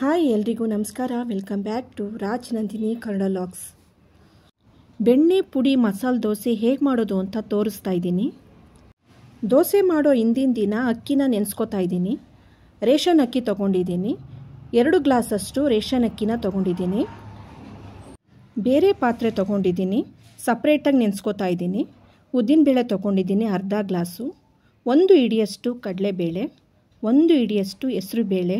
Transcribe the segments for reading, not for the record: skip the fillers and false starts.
Hi ಎಲ್ರಿಗೂ ನಮಸ್ಕಾರ. Welcome back to Raj Nandini Kannada logs. ಬೆಣ್ಣೆ ಪುಡಿ ಮಸಾಲೆ ದೋಸೆ ಹೇಗೆ ಮಾಡೋದು ಅಂತ ತೋರಿಸ್ತಾ ಇದ್ದೀನಿ. ದೋಸೆ ಮಾಡೋ ಹಿಂದಿನ ದಿನ ಅಕ್ಕಿನ ನೆನೆಸ್ಕೊತಾ ಇದ್ದೀನಿ. ರೇಷನ್ ಅಕ್ಕಿ ತೊಗೊಂಡಿದ್ದೀನಿ. 2 ಗ್ಲಾಸಷ್ಟು ರೇಷನ್ ಅಕ್ಕಿನ ತೊಗೊಂಡಿದ್ದೀನಿ. ಬೇರೆ ಪಾತ್ರೆ ತೊಗೊಂಡಿದ್ದೀನಿ. ಸಪ್ರೇಟಾಗಿ ನೆನೆಸ್ಕೊತಾ ಇದ್ದೀನಿ. ಉದ್ದಿನಬೇಳೆ ತೊಗೊಂಡಿದ್ದೀನಿ ಅರ್ಧ ಗ್ಲಾಸು. 1 ಹಿಡಿಯಷ್ಟು ಕಡಲೆಬೇಳೆ, 1 ಹಿಡಿಯಷ್ಟು ಹೆಸರುಬೇಳೆ,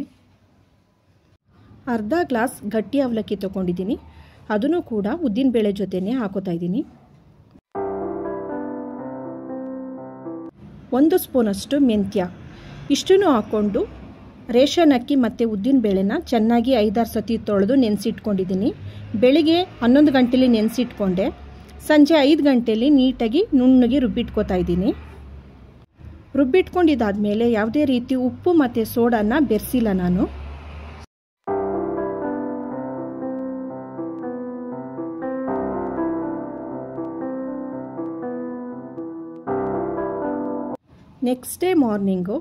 ಅರ್ಧ ಗ್ಲಾಸ್ ಗಟ್ಟಿ ಅವಲಕ್ಕಿ ತೊಗೊಂಡಿದ್ದೀನಿ. ಅದನ್ನು ಕೂಡ ಉದ್ದಿನಬೇಳೆ ಜೊತೆನೇ ಹಾಕೋತಾ ಇದ್ದೀನಿ. 1 ಸ್ಪೂನಷ್ಟು ಮೆಂತ್ಯ. ಇಷ್ಟನ್ನು ಹಾಕ್ಕೊಂಡು ರೇಷನ್ ಅಕ್ಕಿ ಮತ್ತು ಉದ್ದಿನಬೇಳೆನ ಚೆನ್ನಾಗಿ 5-6 ಸತಿ ತೊಳೆದು ನೆನೆಸಿಟ್ಕೊಂಡಿದ್ದೀನಿ. ಬೆಳಿಗ್ಗೆ 11 ಗಂಟೆಲಿ ನೆನೆಸಿಟ್ಕೊಂಡೆ. ಸಂಜೆ 5 ಗಂಟೆಲಿ ನೀಟಾಗಿ ನುಣ್ಣಗೆ ರುಬ್ಬಿಟ್ಕೋತಾ ಇದ್ದೀನಿ. ರುಬ್ಬಿಟ್ಕೊಂಡಿದ್ದಾದಮೇಲೆ ಯಾವುದೇ ರೀತಿ ಉಪ್ಪು ಮತ್ತು ಸೋಡಾನ ಬೆರೆಸಿಲ್ಲ ನಾನು. ನೆಕ್ಸ್ಟ್ ಡೇ ಮಾರ್ನಿಂಗು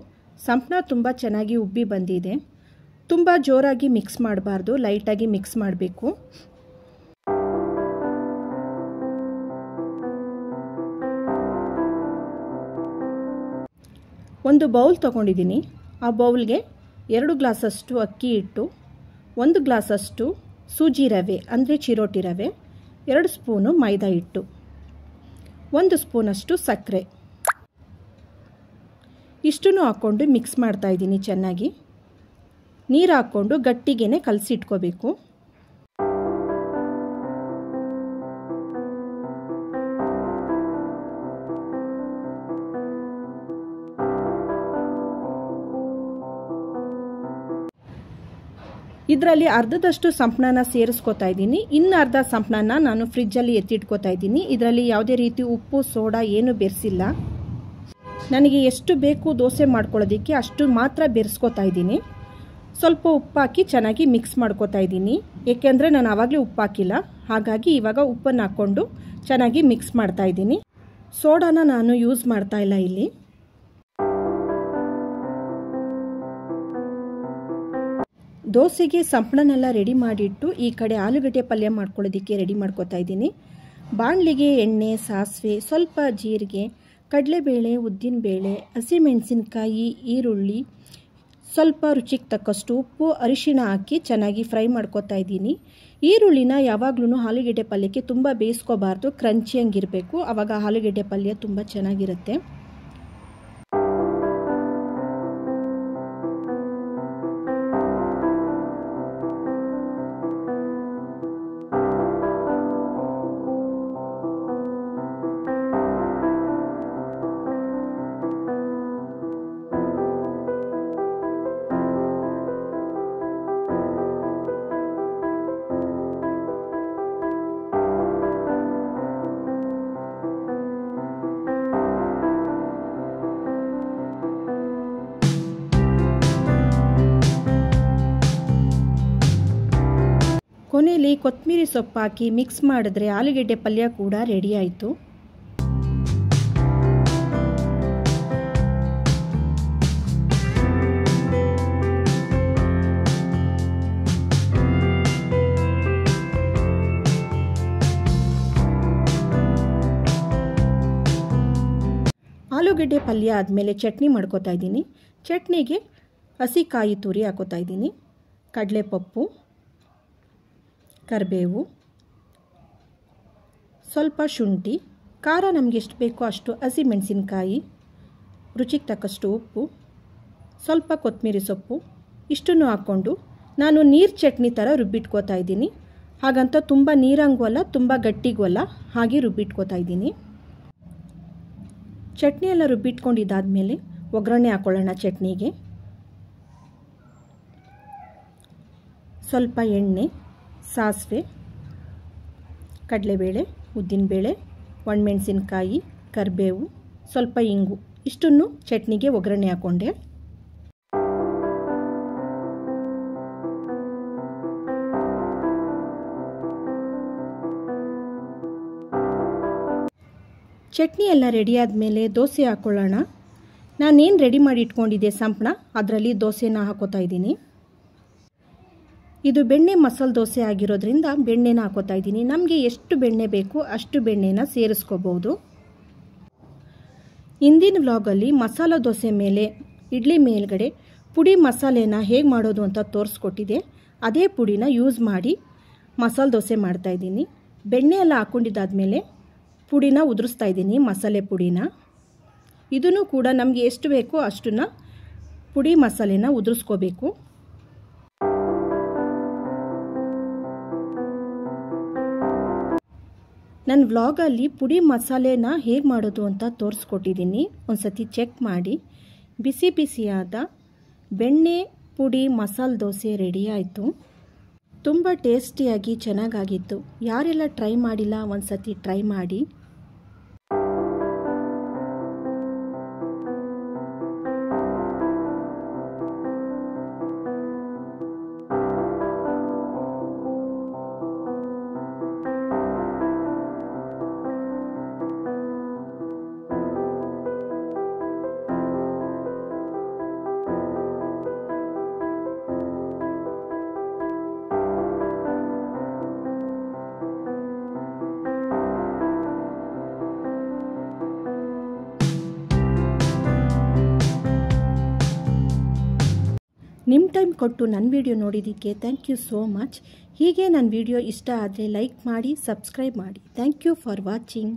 ಸಂಪಣ ತುಂಬ ಚೆನ್ನಾಗಿ ಉಬ್ಬಿ ಬಂದಿದೆ. ತುಂಬ ಜೋರಾಗಿ ಮಿಕ್ಸ್ ಮಾಡಬಾರ್ದು, ಲೈಟಾಗಿ ಮಿಕ್ಸ್ ಮಾಡಬೇಕು. ಒಂದು ಬೌಲ್ ತೊಗೊಂಡಿದ್ದೀನಿ. ಆ ಬೌಲ್ಗೆ 2 ಗ್ಲಾಸಷ್ಟು ಅಕ್ಕಿ ಹಿಟ್ಟು, 1 ಗ್ಲಾಸಷ್ಟು ಸೂಜಿ ರವೆ ಅಂದರೆ ಚಿರೋಟಿ ರವೆ, 2 ಸ್ಪೂನು ಮೈದಾ ಹಿಟ್ಟು, 1 ಸ್ಪೂನಷ್ಟು ಸಕ್ಕರೆ, ಇಷ್ಟನ್ನು ಹಾಕ್ಕೊಂಡು ಮಿಕ್ಸ್ ಮಾಡ್ತಾ ಇದ್ದೀನಿ ಚೆನ್ನಾಗಿ. ನೀರು ಹಾಕ್ಕೊಂಡು ಗಟ್ಟಿಗೆನೆ ಕಲಸಿಟ್ಕೋಬೇಕು. ಇದರಲ್ಲಿ ಅರ್ಧದಷ್ಟು ಸಂಪಣನ ಸೇರಿಸ್ಕೋತಾ ಇದ್ದೀನಿ. ಇನ್ನು ಅರ್ಧ ಸಂಪಣನ ನಾನು ಫ್ರಿಜ್ಜಲ್ಲಿ ಎತ್ತಿಟ್ಕೋತಾ ಇದ್ದೀನಿ. ಇದರಲ್ಲಿ ಯಾವುದೇ ರೀತಿ ಉಪ್ಪು ಸೋಡಾ ಏನು ಬೆರೆಸಿಲ್ಲ. ನನಗೆ ಎಷ್ಟು ಬೇಕು ದೋಸೆ ಮಾಡ್ಕೊಳ್ಳೋದಕ್ಕೆ ಅಷ್ಟು ಮಾತ್ರ ಬೆರೆಸ್ಕೋತಾ ಇದ್ದೀನಿ. ಸ್ವಲ್ಪ ಉಪ್ಪು ಹಾಕಿ ಚೆನ್ನಾಗಿ ಮಿಕ್ಸ್ ಮಾಡ್ಕೋತಾ ಇದ್ದೀನಿ. ಏಕೆಂದರೆ ನಾನು ಆವಾಗಲೇ ಉಪ್ಪು ಹಾಕಿಲ್ಲ, ಹಾಗಾಗಿ ಇವಾಗ ಉಪ್ಪನ್ನು ಹಾಕ್ಕೊಂಡು ಚೆನ್ನಾಗಿ ಮಿಕ್ಸ್ ಮಾಡ್ತಾ ಇದ್ದೀನಿ. ಸೋಡಾನ ನಾನು ಯೂಸ್ ಮಾಡ್ತಾ ಇಲ್ಲ ಇಲ್ಲಿ. ದೋಸೆಗೆ ಸಂಪಣನೆಲ್ಲ ರೆಡಿ ಮಾಡಿಟ್ಟು ಈ ಕಡೆ ಆಲೂಗಡ್ಡೆ ಪಲ್ಯ ಮಾಡ್ಕೊಳ್ಳೋದಕ್ಕೆ ರೆಡಿ ಮಾಡ್ಕೋತಾ ಇದ್ದೀನಿ. ಬಾಣಲಿಗೆ ಎಣ್ಣೆ, ಸಾಸಿವೆ, ಸ್ವಲ್ಪ ಜೀರಿಗೆ, ಕಡಲೆಬೇಳೆ, ಉದ್ದಿನಬೇಳೆ, ಹಸಿಮೆಣಸಿನಕಾಯಿ, ಈರುಳ್ಳಿ, ಸ್ವಲ್ಪ ರುಚಿಗೆ ತಕ್ಕಷ್ಟು ಉಪ್ಪು, ಅರಿಶಿಣ ಹಾಕಿ ಚೆನ್ನಾಗಿ ಫ್ರೈ ಮಾಡ್ಕೋತಾ ಇದ್ದೀನಿ. ಈರುಳ್ಳಿನ ಯಾವಾಗಲೂ ಆಲೂಗೆಡ್ಡೆ ಪಲ್ಯಕ್ಕೆ ತುಂಬ ಬೇಯಿಸ್ಕೋಬಾರ್ದು, ಕ್ರಂಚಿಯಂಗಿರಬೇಕು. ಆವಾಗ ಆಲೂಗೆಡ್ಡೆ ಪಲ್ಯ ತುಂಬ ಚೆನ್ನಾಗಿರುತ್ತೆ. ಕೊನೆಯಲ್ಲಿ ಕೊತ್ತಂಬರಿ ಸೊಪ್ಪು ಹಾಕಿ ಮಿಕ್ಸ್ ಮಾಡಿದ್ರೆ ಆಲೂಗೆಡ್ಡೆ ಪಲ್ಯ ಕೂಡ ರೆಡಿ ಆಯಿತು. ಆಲೂಗೆಡ್ಡೆ ಪಲ್ಯ ಆದಮೇಲೆ ಚಟ್ನಿ ಮಾಡ್ಕೋತಾ ಇದ್ದೀನಿ. ಚಟ್ನಿಗೆ ಹಸಿ ಕಾಯಿ ತುರಿ ಹಾಕೋತಾ ಇದ್ದೀನಿ, ಕಡಲೆಪಪ್ಪು, ಕರಿಬೇವು, ಸ್ವಲ್ಪ ಶುಂಠಿ, ಖಾರ ನಮಗೆ ಎಷ್ಟು ಬೇಕೋ ಅಷ್ಟು ಹಸಿಮೆಣಸಿನಕಾಯಿ, ರುಚಿಗೆ ತಕ್ಕಷ್ಟು ಉಪ್ಪು, ಸ್ವಲ್ಪ ಕೊತ್ತಂಬರಿ ಸೊಪ್ಪು, ಇಷ್ಟನ್ನು ಹಾಕ್ಕೊಂಡು ನಾನು ನೀರು ಚಟ್ನಿ ಥರ ರುಬ್ಬಿಟ್ಕೋತಾ ಇದ್ದೀನಿ. ಹಾಗಂತ ತುಂಬ ನೀರಂಗೂ ಅಲ್ಲ, ತುಂಬ ಗಟ್ಟಿಗೂ ಅಲ್ಲ, ಹಾಗೆ ರುಬ್ಬಿಟ್ಕೋತಾ ಇದ್ದೀನಿ. ಚಟ್ನಿ ಎಲ್ಲ ರುಬ್ಬಿಟ್ಕೊಂಡಿದ್ದಾದಮೇಲೆ ಒಗ್ಗರಣೆ ಹಾಕ್ಕೊಳ್ಳೋಣ. ಚಟ್ನಿಗೆ ಸ್ವಲ್ಪ ಎಣ್ಣೆ, ಸಾಸಿವೆ, ಕಡಲೆಬೇಳೆ, ಉದ್ದಿನಬೇಳೆ, ಒಣಮೆಣಸಿನಕಾಯಿ, ಕರಿಬೇವು, ಸ್ವಲ್ಪ ಇಂಗು, ಇಷ್ಟನ್ನು ಚಟ್ನಿಗೆ ಒಗ್ಗರಣೆ ಹಾಕ್ಕೊಂಡೆ. ಚಟ್ನಿ ಎಲ್ಲ ರೆಡಿ ಆದಮೇಲೆ ದೋಸೆ ಹಾಕ್ಕೊಳ್ಳೋಣ. ನಾನೇನು ರೆಡಿ ಮಾಡಿ ಇಟ್ಕೊಂಡಿದ್ದೆ ಸಂಪಣ ಅದರಲ್ಲಿ ದೋಸೆನ ಹಾಕೋತಾ ಇದ್ದೀನಿ. ಇದು ಬೆಣ್ಣೆ ಮಸಾಲೆ ದೋಸೆ ಆಗಿರೋದ್ರಿಂದ ಬೆಣ್ಣೆನ ಹಾಕೋತಾ ಇದ್ದೀನಿ. ನಮಗೆ ಎಷ್ಟು ಬೆಣ್ಣೆ ಬೇಕು ಅಷ್ಟು ಬೆಣ್ಣೆನ ಸೇರಿಸ್ಕೋಬಹುದು. ಇಂದಿನ ವ್ಲಾಗಲ್ಲಿ ಮಸಾಲ ದೋಸೆ ಮೇಲೆ ಇಡ್ಲಿ ಮೇಲ್ಗಡೆ ಪುಡಿ ಮಸಾಲೆನ ಹೇಗೆ ಮಾಡೋದು ಅಂತ ತೋರಿಸ್ಕೊಟ್ಟಿದೆ. ಅದೇ ಪುಡಿನ ಯೂಸ್ ಮಾಡಿ ಮಸಾಲೆ ದೋಸೆ ಮಾಡ್ತಾ ಇದ್ದೀನಿ. ಬೆಣ್ಣೆ ಎಲ್ಲ ಹಾಕ್ಕೊಂಡಿದ್ದಾದಮೇಲೆ ಪುಡಿನ ಉದುರಿಸ್ತಾ ಇದ್ದೀನಿ, ಮಸಾಲೆ ಪುಡಿನ. ಇದನ್ನು ಕೂಡ ನಮಗೆ ಎಷ್ಟು ಬೇಕೋ ಅಷ್ಟನ್ನು ಪುಡಿ ಮಸಾಲೆನ ಉದುರಿಸ್ಕೋಬೇಕು. ನನ್ನ ವ್ಲಾಗಲ್ಲಿ ಪುಡಿ ಮಸಾಲೆನ ಹೇಗೆ ಮಾಡೋದು ಅಂತ ತೋರಿಸ್ಕೊಟ್ಟಿದ್ದೀನಿ. ಒಂದು ಸತಿ ಚೆಕ್ ಮಾಡಿ. ಬಿಸಿ ಬಿಸಿಯಾದ ಬೆಣ್ಣೆ ಪುಡಿ ಮಸಾಲೆ ದೋಸೆ ರೆಡಿ ಆಯಿತು. ತುಂಬ ಟೇಸ್ಟಿಯಾಗಿ ಚೆನ್ನಾಗಾಗಿತ್ತು. ಯಾರೆಲ್ಲ ಟ್ರೈ ಮಾಡಿಲ್ಲ ಒಂದು ಸತಿ ಟ್ರೈ ಮಾಡಿ. ನಿಮ್ಮ ಟೈಮ್ ಕೊಟ್ಟು ನನ್ನ ವಿಡಿಯೋ ನೋಡಿದ್ದಕ್ಕೆ ಥ್ಯಾಂಕ್ ಯು ಸೋ ಮಚ್. ಹೀಗೆ ನನ್ನ ವಿಡಿಯೋ ಇಷ್ಟ ಆದರೆ ಲೈಕ್ ಮಾಡಿ, ಸಬ್ಸ್ಕ್ರೈಬ್ ಮಾಡಿ. Thank you for watching.